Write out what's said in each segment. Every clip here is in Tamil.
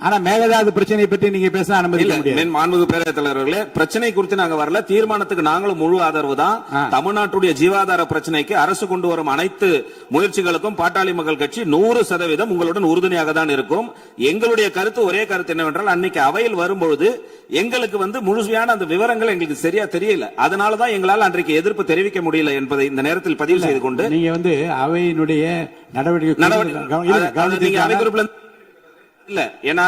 ஆனா மேகதாது பிரச்சனை பற்றி நீங்க பேச அனுமதிக்க முடியாது. மாண்புமிகு பேரவைத் தலைவர்களே, பிரச்சனை குறித்து நாங்க வரல, தீர்மானத்துக்கு நாங்களும் முழு ஆதரவு தான். தமிழ்நாட்டுடைய ஜீவாதார பிரச்சனைக்கு அரசு கொண்டு வரும் அனைத்து முயற்சிகளுக்கும் பாட்டாளி மக்கள் கட்சி 100% உங்களுடன் உறுதுணையாக தான் இருக்கும். எங்களுடைய கருத்து ஒரே கருத்து என்னவென்றால், அன்னைக்கு அவையில் வரும்பொழுது எங்களுக்கு முழுமையான அந்த விவரங்கள் எங்களுக்கு சரியா தெரியல. அதனாலதான் எங்களால் அன்றைக்கு எதிர்ப்பு தெரிவிக்க முடியல என்பதை இந்த நேரத்தில் பதிவு செய்து கொண்டு, நீங்க அவையினுடைய நடவடிக்கை இல்ல, ஏன்னா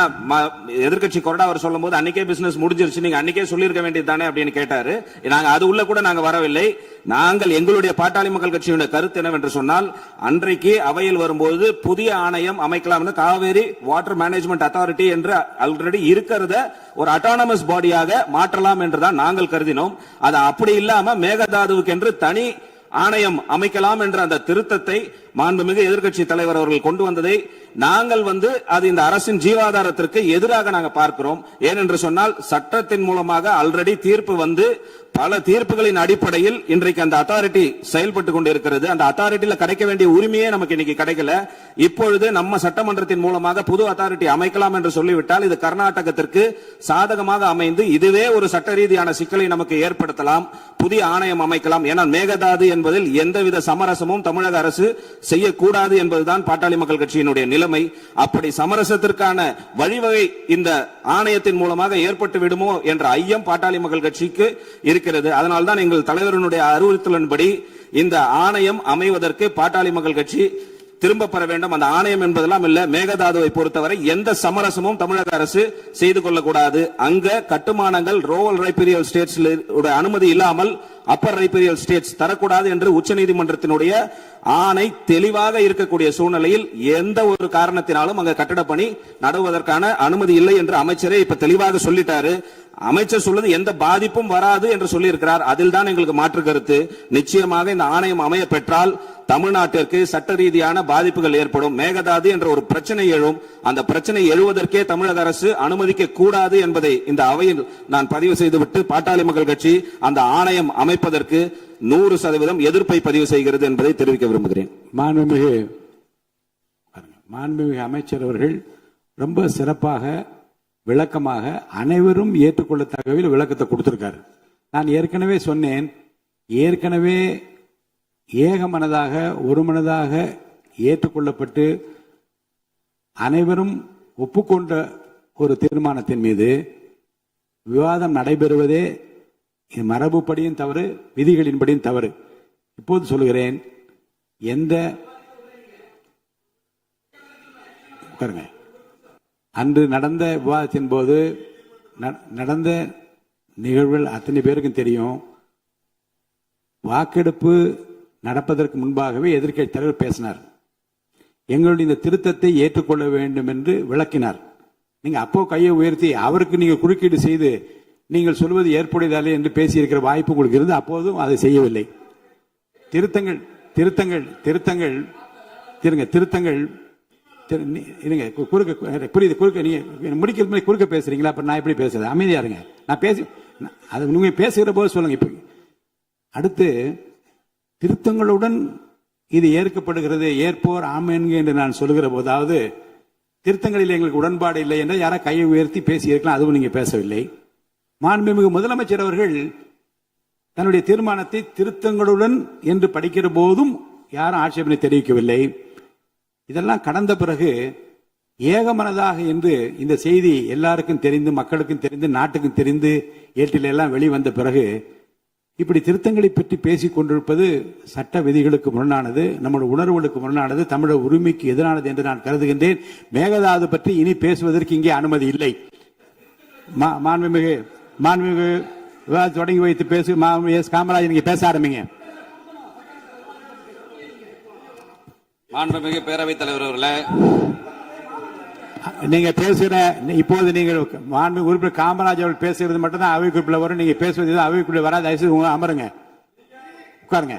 எதிர்கட்சி கொறடா அவர் சொல்லும் போது அன்னைக்கே பிசினஸ் முடிஞ்சிருச்சு, நீங்க அன்னைக்கே சொல்லிருக்க வேண்டியது தானே அப்படின்னு கேட்டாரு. நாங்க அது உள்ள கூட நாங்க வரவில்லை. நாங்கள் எங்களுடைய பாட்டாளி மக்கள் கட்சியுடைய கருத்து என்னவென்று சொன்னால், அன்றைக்கு அவையில் வரும்போது புதிய ஆணையம் அமைக்கலாம், காவேரி வாட்டர் மேனேஜ்மெண்ட் அத்தாரிட்டி என்று ஆல்ரெடி இருக்கிறத ஒரு அட்டானமஸ் பாடியாக மாற்றலாம் என்றுதான் நாங்கள் கருதினோம். அது அப்படி இல்லாம மேகதாதுவுக்கு என்று தனி ஆணையம் அமைக்கலாம் என்ற அந்த திருத்தத்தை மாண்புமிகு எதிர்க்கட்சி தலைவர் அவர்கள் கொண்டு வந்ததை நாங்கள் அது இந்த அரசின் ஜீவாதாரத்திற்கு எதிராக நாங்க பார்க்கிறோம். ஏனென்று சொன்னால், சட்டத்தின் மூலமாக ஆல்ரெடி தீர்ப்பு பல தீர்ப்புகளின் அடிப்படையில் இன்றைக்கு அந்த அத்தாரிட்டி செயல்பட்டு கொண்டிருக்கிறது. அந்த அத்தாரிட்டியில கிடைக்க வேண்டிய உரிமையே நமக்கு இன்னைக்கு கிடைக்கல. இப்பொழுது நம்ம சட்டமன்றத்தின் மூலமாக புது அத்தாரிட்டி அமைக்கலாம் என்று சொல்லிவிட்டால் இது கர்நாடகத்திற்கு சாதகமாக அமைந்து இதுவே ஒரு சட்ட ரீதியான சிக்கலை நமக்கு ஏற்படுத்தலாம். புதிய ஆணையம் அமைக்கலாம். ஏன்னா மேகதாது என்பதில் எந்தவித சமரசமும் தமிழக அரசு செய்யக்கூடாது என்பதுதான் பாட்டாளி மக்கள் கட்சியினுடைய நிலைமை. அப்படி சமரசத்திற்கான வழிவகை இந்த ஆணையத்தின் மூலமாக ஏற்பட்டு விடுமோ என்ற ஐயம் பாட்டாளி மக்கள் கட்சிக்கு இருக்கிறது. அதனால்தான் எங்கள் தலைவருடைய அறிவுறுத்தலின்படி இந்த ஆணையம் அமைவதற்கு பாட்டாளி மக்கள் கட்சி திரும்ப பெற வேண்டும். அந்த ஆணையம் என்பதெல்லாம் இல்ல, மேகதாதுவை பொறுத்தவரை எந்த சமரசமும் தமிழக அரசு செய்து கொள்ளக்கூடாது. அங்க கட்டுமானங்கள் ரோவல் ரைபீரியல் ஸ்டேட்ஸ் அனுமதி இல்லாமல் அப்பர் ரைபீரியல் ஸ்டேட்ஸ் தரக்கூடாது என்று உச்சநீதிமன்றத்தினுடைய ஆணை தெளிவாக இருக்கக்கூடிய சூழ்நிலையில் எந்த ஒரு காரணத்தினாலும் அங்க கட்டட பணி நடுவதற்கான அனுமதி இல்லை என்று அமைச்சரே இப்ப தெளிவாக சொல்லிட்டாரு. அமைச்சர் சொல்வது எந்த பாதிப்பும் வராது என்று சொல்லி இருக்கிறார். அதில் தான் எங்களுக்கு மாற்று கருத்து. நிச்சயமாக இந்த ஆணையம் அமைய பெற்றால் தமிழ்நாட்டிற்கு சட்ட ரீதியான பாதிப்புகள் ஏற்படும். மேகதாது என்ற ஒரு பிரச்சனை எழும். அந்த பிரச்சனை எழுவதற்கே தமிழக அரசு அனுமதிக்க கூடாது என்பதை இந்த அவையில் நான் பதிவு செய்துவிட்டு, பாட்டாளி மக்கள் கட்சி அந்த ஆணையம் அமைப்பதற்கு 100% எதிர்ப்பை பதிவு செய்கிறது என்பதை தெரிவிக்க விரும்புகிறேன். மாண்புமிகு அமைச்சர் அவர்கள் ரொம்ப சிறப்பாக விளக்கமாக அனைவரும் ஏற்றுக்கொள்ளத்தக்க விளக்கத்தை கொடுத்திருக்காரு. நான் ஏற்கனவே சொன்னேன், ஏற்கனவே ஏகமனதாக ஒருமனதாக ஏற்றுக்கொள்ளப்பட்டு அனைவரும் ஒப்புக்கொண்ட ஒரு தீர்மானத்தின் மீது விவாதம் நடைபெறுவதே மரபுப்படியும் தவறு, விதிகளின்படியும் தவறு. இப்போது சொல்கிறேன், அன்று நடந்த விவாதத்தின் போது நடந்த நிகழ்வுகள் அத்தனை பேருக்கும் தெரியும். வாக்கெடுப்பு நடப்பதற்கு முன்பாகவே எதிர்க்கட்சி தலைவர் பேசினார். எங்களுடைய இந்த திருத்தத்தை ஏற்றுக்கொள்ள வேண்டும் என்று விளக்கினார். நீங்க அப்போ கையை உயர்த்தி அவருக்கு நீங்க குறுக்கீடு செய்து நீங்கள் சொல்வது ஏற்புடையதாலே என்று பேசியிருக்கிற வாய்ப்பு உங்களுக்கு இருந்து அப்போதும் அதை செய்யவில்லை. திருத்தங்கள் திருத்தங்கள் திருத்தங்கள் திருத்தங்கள் புரியுது. குறுக்க நீங்க முடிக்க குறுக்க பேசுறீங்களா? அப்ப நான் எப்படி பேசுறது? அமைதியா இருங்க. நான் பேசி அது நீங்க பேசுகிற போது சொல்லுங்க. இப்ப அடுத்து திருத்தங்களுடன் இது ஏற்கப்படுகிறது, ஏற்போர் ஆமேன்க என்று நான் சொல்லுகிற போதாவது திருத்தங்களில் எங்களுக்கு உடன்பாடு இல்லை என்று யாரா கையை உயர்த்தி பேசி இருக்கலாம். அதுவும் நீங்க பேசவில்லை. மாண்புமிகு முதலமைச்சர் அவர்கள் தன்னுடைய தீர்மானத்தை திருத்தங்களுடன் என்று படிக்கிற போதும் யாரும் ஆட்சேபனை தெரிவிக்கவில்லை. இதெல்லாம் கடந்த பிறகு ஏகமனதாக என்று இந்த செய்தி எல்லாருக்கும் தெரிந்து, மக்களுக்கும் தெரிந்து, நாட்டுக்கும் தெரிந்து, ஏட்டில எல்லாம் வெளிவந்த பிறகு இப்படி திருத்தங்களை பற்றி பேசிக் கொண்டிருப்பது சட்ட விதிகளுக்கு முரணானது, நம்முடைய உணர்வுகளுக்கு முரணானது, தமிழக உரிமைக்கு எதிரானது என்று நான் கருதுகின்றேன். மேகதாது பற்றி இனி பேசுவதற்கு இங்கே அனுமதி இல்லை. மாண்புமிகு விவாதத்தை தொடங்கி வைத்து பேசு. காமராஜ், நீங்க பேச ஆரம்பிங்க. மாண்புமிகு பேரவைத் தலைவர் அவர்களே, நீங்க பேசுகிற இப்போது நீங்கள் மாண்புமிகு உறுப்பினர் காமராஜ் அவர்கள் பேசுகிறது மட்டும்தான் அவை குறிப்பில் வரும். நீங்க பேசுவது அவை குறிப்பில் வராது. தயவுசெய்து அமருங்க, உட்காருங்க.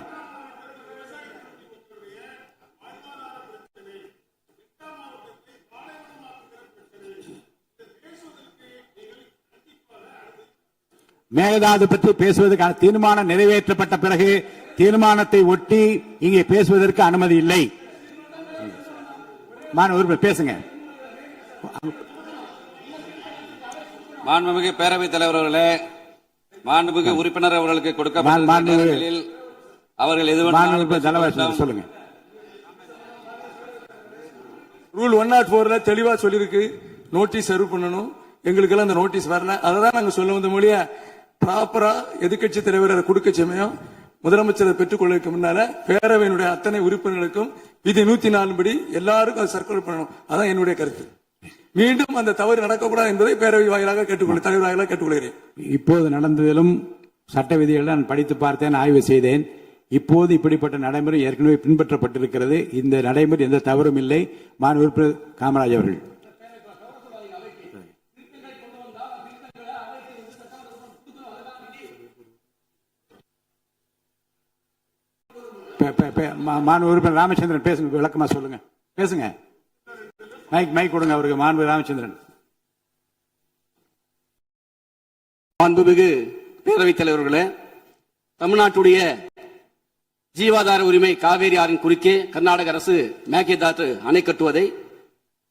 மேகதாது பற்றி பேசுவதற்கான தீர்மானம் நிறைவேற்றப்பட்ட பிறகு தீர்மானத்தை ஒட்டி இங்கே பேசுவதற்கு அனுமதி இல்லை. மாண்புமிகு உறுப்பினர் பேசுங்க. மாண்புமிகு பேரவைத் தலைவர் அவர்களே, மாண்புமிகு உறுப்பினர் அவர்களுக்கு கொடுக்கப்பட்ட மாண்புமிகு நேரங்களில் அவர்கள் எது மாண்புமிகு தலைவர் சொல்லுங்க. ரூல் 104 தெளிவா சொல்லிருக்கு, நோட்டீஸ் சர்வ் பண்ணணும். எங்களுக்கெல்லாம் அந்த நோட்டீஸ் வரல. அததான் நாங்க சொல்ல வந்த மொழியா ப்ராப்பரா எதிர்க்கட்சி தலைவர் அதை கொடுக்க சமயம் முதலமைச்சரை பெற்றுக்கொள்வதற்கு முன்னால பேரவையினுடைய அத்தனை உறுப்பினர்களுக்கும் விதி 104 படி எல்லாருக்கும் அதை சர்க்குலர் பண்ணணும். அதான் என்னுடைய கருத்து. மீண்டும் அந்த தவறு நடக்கக்கூடாது என்பதை பேரவை வாயிலாக தலைவர் வாயிலாக கேட்டுக்கொள்கிறேன். இப்போது நடந்ததிலும் சட்ட விதிகளை நான் படித்து பார்த்தேன், ஆய்வு செய்தேன். இப்போது இப்படிப்பட்ட நடைமுறை ஏற்கனவே பின்பற்றப்பட்டிருக்கிறது. இந்த நடைமுறை எந்த தவறும் இல்லை. மாண்பு உறுப்பினர் காமராஜ் அவர்கள் மாண்பு உறுப்பினர் ராமச்சந்திரன் பேசுங்க, விளக்கமா சொல்லுங்க, பேசுங்க. மைக் கொடுங்க அவருக்கு. மாண்பு ராமச்சந்திரன். மாண்புமிகு பேரவைத் தலைவர்களே, தமிழ்நாட்டுடைய ஜீவாதார உரிமை காவேரி ஆறின் குறுக்கே கர்நாடக அரசு மேகேதாட்டு அணை கட்டுவதை,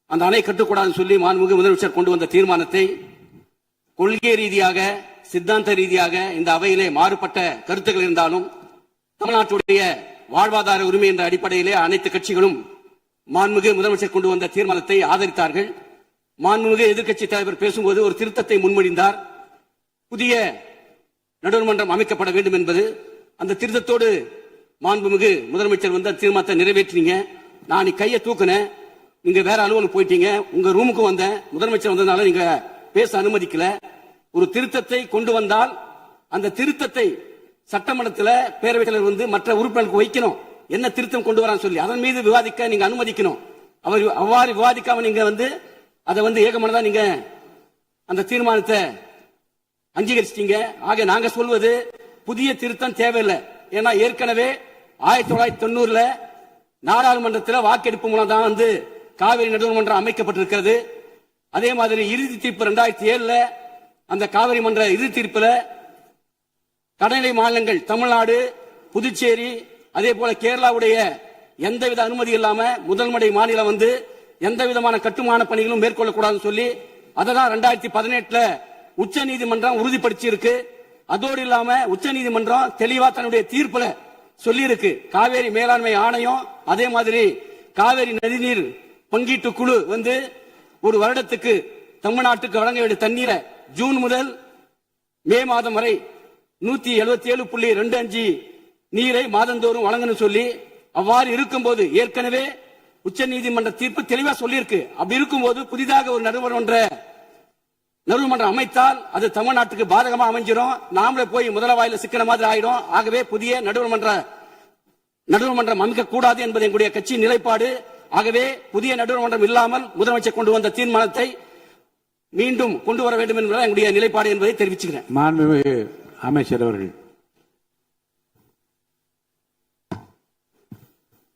அந்த அணை கட்டக்கூடாதுன்னு சொல்லி மாண்புமிகு முதலமைச்சர் கொண்டு வந்த தீர்மானத்தை கொள்கை ரீதியாக சித்தாந்த ரீதியாக இந்த அவையிலே மாறுபட்ட கருத்துக்கள் இருந்தாலும் தமிழ்நாட்டுடைய வாழ்வாதார உரிமை என்ற அடிப்படையிலே அனைத்து கட்சிகளும் மாண்புமிகு முதலமைச்சர் கொண்டு வந்த தீர்மானத்தை ஆதரித்தார்கள். மாண்புமிகு எதிர்க்கட்சி தலைவர் பேசும்போது ஒரு திருத்தத்தை முன்மொழிந்தார். புதிய நடுவர்மன்றம் அமைக்கப்பட வேண்டும் என்பது. அந்த திருத்தத்தோடு மாண்புமிகு முதலமைச்சர் வந்து தீர்மானத்தை நிறைவேற்றினீங்க. நான் கையை தூக்குனேன், நீங்க வேற அலுவலுக்கு போயிட்டீங்க. உங்க ரூமுக்கு வந்தேன், முதலமைச்சர் வந்ததுனால நீங்க பேச அனுமதிக்கல. ஒரு திருத்தத்தை கொண்டு வந்தால் அந்த திருத்தத்தை சட்டமன்றத்தில் பேரவைத் தலைவர் வந்து மற்ற உறுப்பினர்களுக்கு வைக்கணும். என்ன திருத்தம் கொண்டு வரான்னு சொல்லி அதன் மீது விவாதிக்க நீங்க அனுமதிக்கணும். அவர் அவ்வாறு விவாதிக்காம நீங்க வந்து அதை வந்து ஏகமனதா நீங்க அந்த தீர்மானத்தை அங்கீகரிச்சிட்டீங்க. ஆக நாங்க சொல்வது புதிய திருத்தம் தேவையில்லை. ஏன்னா ஏற்கனவே 1990 நாடாளுமன்றத்தில் வாக்கெடுப்பு மூலம் தான் வந்து காவிரி நடுவர்மன்றம் அமைக்கப்பட்டிருக்கிறது. அதே மாதிரி இறுதி தீர்ப்பு 2007 அந்த காவிரி மன்ற இறுதி தீர்ப்புல கடைநிலை மாநிலங்கள் தமிழ்நாடு, புதுச்சேரி, அதே போல கேரளாவுடைய எந்தவித அனுமதி இல்லாம முதல்மடை மாநிலம் வந்து எந்த விதமான கட்டுமான பணிகளும் மேற்கொள்ளக்கூடாதுன்னு சொல்லி அதெல்லாம் 2018 உச்ச நீதிமன்றம் உறுதிப்படுத்தி இருக்கு. அதோடு இல்லாம உச்ச நீதிமன்றம் தெளிவா தன்னுடைய தீர்ப்புல சொல்லி இருக்கு, காவேரி மேலாண்மை ஆணையம் அதே மாதிரி காவேரி நதிநீர் பங்கீட்டு குழு வந்து ஒரு வருடத்துக்கு தமிழ்நாட்டுக்கு வழங்க வேண்டிய தண்ணீரை ஜூன் முதல் மே மாதம் வரை 177.25 நீரை மாதந்தோறும் வழங்கணும் சொல்லி அவ்வாறு இருக்கும்போது ஏற்கனவே உச்ச நீதிமன்ற தீர்ப்பு தெளிவா சொல்லியிருக்கு. அப்படி இருக்கும்போது புதிதாக ஒரு நடுவர்மன்றம் அமைத்தால் அது தமிழ்நாட்டுக்கு பாதகமா அமைஞ்சிரும். நாமளே போய் முதலவாயில சிக்கின மாதிரி ஆயிடும். ஆகவே புதிய நடுவர்மன்றம் அமைக்க கூடாது என்பது எங்களுடைய கட்சி நிலைப்பாடு. ஆகவே புதிய நடுவர்மன்றம் இல்லாமல் முதலமைச்சர் கொண்டு வந்த தீர்மானத்தை மீண்டும் கொண்டு வர வேண்டும் என்பது எங்களுடைய நிலைப்பாடு என்பதை தெரிவிச்சுக்கிறேன். மாண்புமிகு அமைச்சர் அவர்கள்.